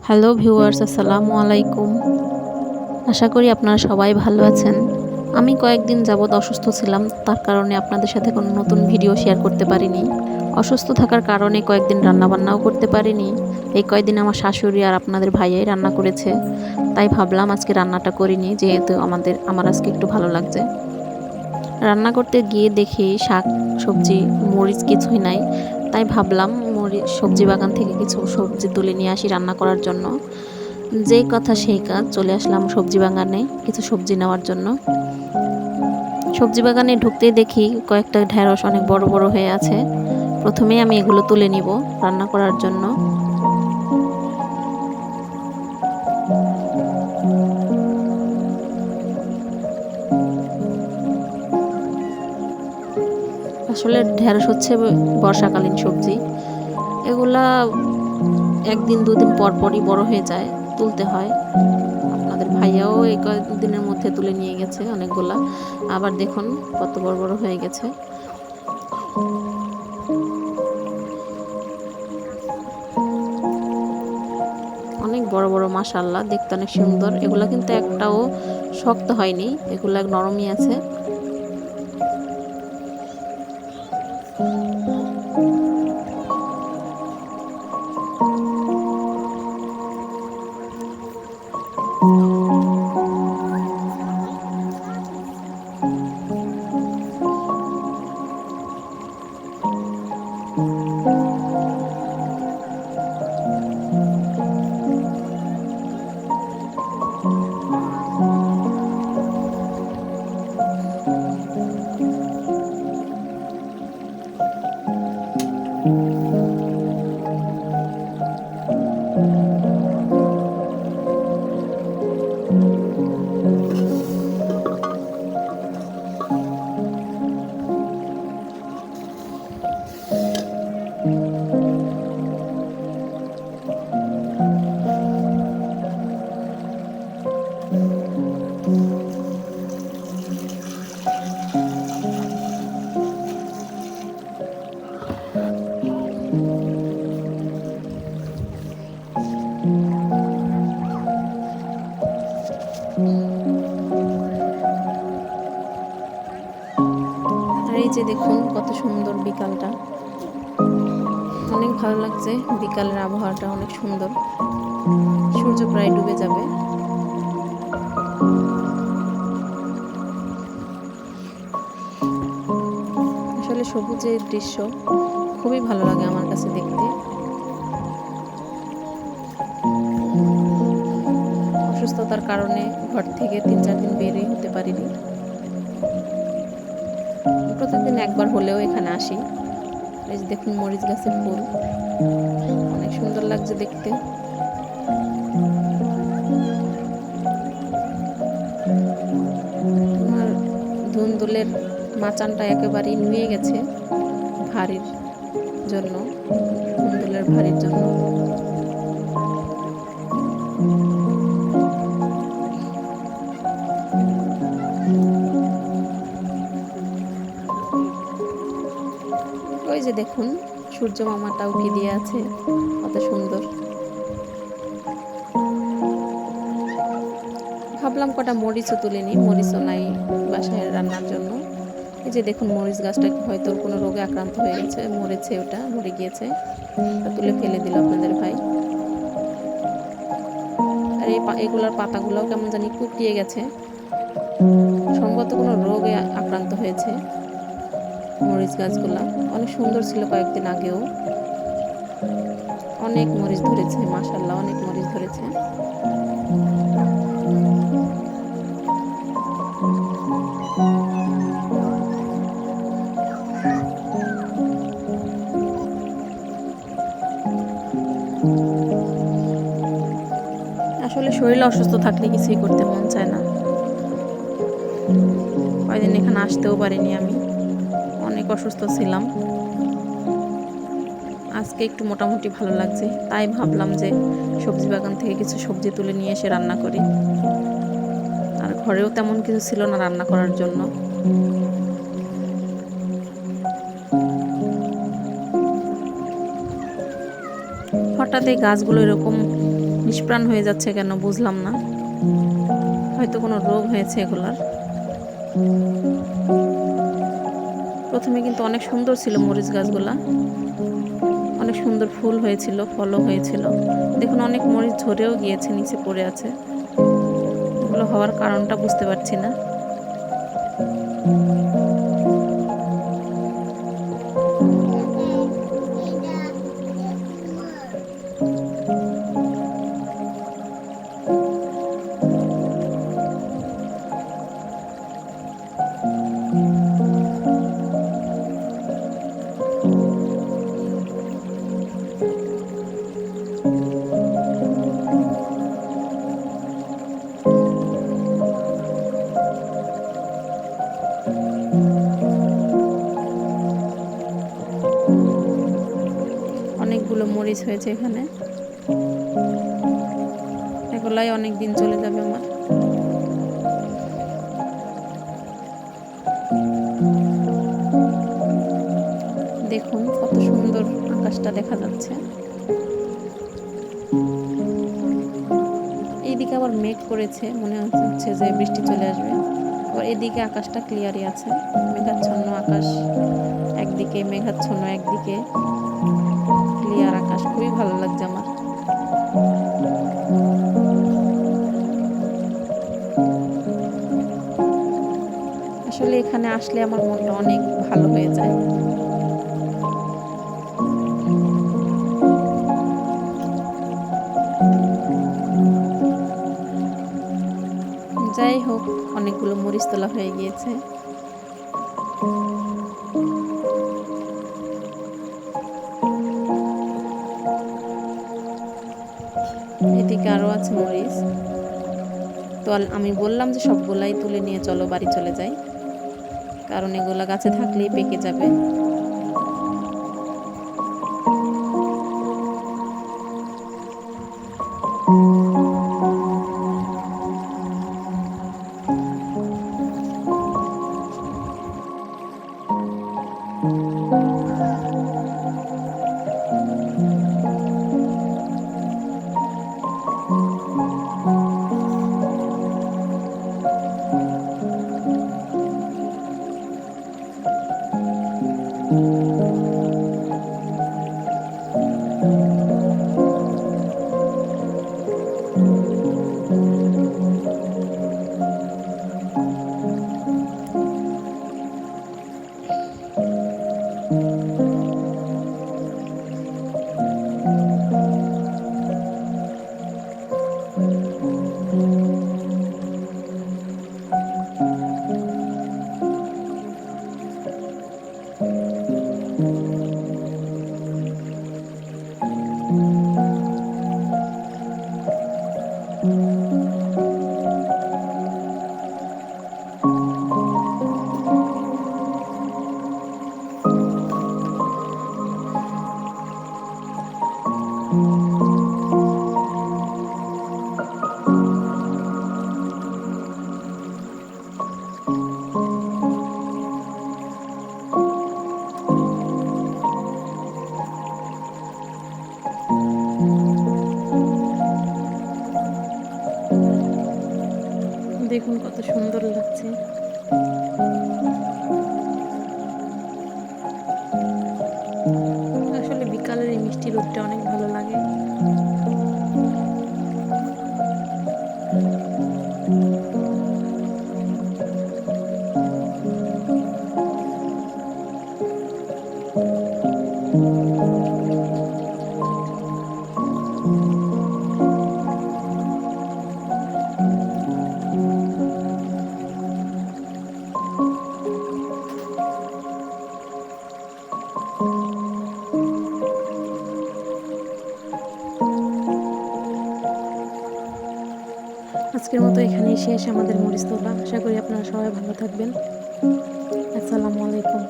Hello viewers, আসসালামু আলাইকুম। আশা করি আপনারা সবাই ভালো আছেন। আমি কয়েকদিন যাবৎ অসুস্থ ছিলাম, তার কারণে আপনাদের সাথে কোনো নতুন ভিডিও শেয়ার করতে পারিনি। অসুস্থ থাকার কারণে কয়েকদিন রান্নাবান্নাও করতে পারিনি। এই কয়েকদিন আমার শাশুড়ি আর আপনাদের ভাইয়াই রান্না করেছে, তাই ভাবলাম আজকে রান্নাটা করিনি, যেহেতু আমার আজকে একটু ভালো লাগছে। রান্না করতে গিয়ে দেখি শাক সবজি মরিচ কিছুই নাই, তাই ভাবলাম সবজি বাগান থেকে কিছু সবজি তুলে নিয়ে আসি রান্না করার জন্য। যেই কথা সেই কাজ, চলে আসলাম সবজি বাগানে কিছু সবজি নেওয়ার জন্য। সবজি বাগানে ঢুকতেই দেখি কয়েকটা ঢেঁড়স অনেক বড় বড় হয়ে আছে। প্রথমেই আমি এগুলো তুলে নিব রান্না করার জন্য। আসলে ঢেঁড়স হচ্ছে বর্ষাকালীন সবজি। এগুলা একদিন দুদিন পর পরই বড় হয়ে যায়, তুলতে হয়। আপনাদের ভাইয়াও এই কয়েকদিনের মধ্যে তুলে নিয়ে গেছে অনেকগুলা। আবার দেখুন কত বড় বড় হয়ে গেছে। অনেক বড় বড়, মাশাআল্লাহ, দেখতে অনেক সুন্দর। এগুলা কিন্তু একটাও শক্ত হয়নি, এগুলা নরমই আছে। আর এই যে দেখুন কত সুন্দর বিকালটা, অনেক ভালো লাগছে। বিকালের আবহাওয়াটা অনেক সুন্দর, সূর্য প্রায় ডুবে যাবে। আসলে সবুজের দৃশ্য খুবই ভালো লাগে আমার কাছে দেখতে। অসুস্থতার কারণে ঘর থেকে 3-4 দিন বেরই হতে পারিনি। প্রতিদিন একবার হলেও এখানে আসি। এই যে দেখুন মরিচ গাছে ফুল, অনেক সুন্দর লাগছে দেখতে। আমার ধুন্দুলের মাচানটা একেবারেই নুয়ে গেছে ভারির জন্য, ধুন্দুলের ভারির জন্য। ওই যে দেখুন সূর্য মামাটা উকি দিয়ে আছে, কত সুন্দর। ভাবলাম কটা মরিচও তুলে নিই, মরিচও নাই বাসায় রান্নার জন্য। এই যে দেখুন মরিচ গাছটা হয়তো কোনো রোগে আক্রান্ত হয়ে গেছে, মরেছে, ওটা মরে গিয়েছে, তুলে ফেলে দিল আপনাদের ভাই। আর এগুলার পাতাগুলোও কেমন জানি কুকড়িয়ে গেছে, সম্ভবত কোনো রোগে আক্রান্ত হয়েছে। মরিচ গাছগুলা অনেক সুন্দর ছিল কয়েকদিন আগেও, অনেক মরিচ ধরেছে, মাশাআল্লাহ, অনেক মরিচ ধরেছে। আসলে শরীর অসুস্থ থাকলে কিছুই করতে মন চায় না। কয়েকদিন এখানে আসতেও পারিনি, আমি অনেক অসুস্থ ছিলাম। আজকে একটু মোটামুটি ভালো লাগছে, তাই ভাবলাম যে সবজি বাগান থেকে কিছু সবজি তুলে নিয়ে এসে রান্না করি। আর ঘরেও তেমন কিছু ছিল না রান্না করার জন্য। হঠাৎ এই গাছগুলো এরকম নিষ্প্রাণ হয়ে যাচ্ছে কেন বুঝলাম না, হয়তো কোনো রোগ হয়েছে এগুলার। প্রথমে কিন্তু অনেক সুন্দর ছিল মরিচ গাছগুলা, অনেক সুন্দর ফুল হয়েছিল, ফলও হয়েছিল। দেখুন অনেক মরিচ ঝরেও গিয়েছে, নিচে পড়ে আছে। এগুলো হওয়ার কারণটা বুঝতে পারছি না। অনেকগুলো মরিচ হয়েছে এখানে, এগুলাই অনেক দিন চলে যাবে আমার। দেখুন কত সুন্দর আকাশটা দেখা যাচ্ছে। এইদিকে আবার মেঘ করেছে, মনে হচ্ছে যে বৃষ্টি চলে আসবে। আবার এদিকে আকাশটা ক্লিয়ারই আছে, মেঘাচ্ছন্ন আকাশ, একদিকে মেঘাচ্ছন্ন একদিকে ক্লিয়ার আকাশ। খুবই ভালো লাগছে আমার। আসলে এখানে আসলে আমার মনটা অনেক ভালো হয়ে যায়। যাই হোক, অনেকগুলো মরিচ তোলা হয়ে গিয়েছে। এদিকে আরো আছে মরিচ। তো আমি বললাম যে সবগুলাই তুলে নিয়ে চলো বাড়ি চলে যাই, কারণ এগুলা গাছে থাকলেই পেকে যাবে। দেখুন কত সুন্দর লাগছে। আসলে বিকালের এই মিষ্টি রোদটা অনেক ভালো লাগে। আজকের মতো এখানেই শেষ আমাদের মরিচ তোলা। আশা করি আপনারা সবাই ভালো থাকবেন। আসসালামু আলাইকুম।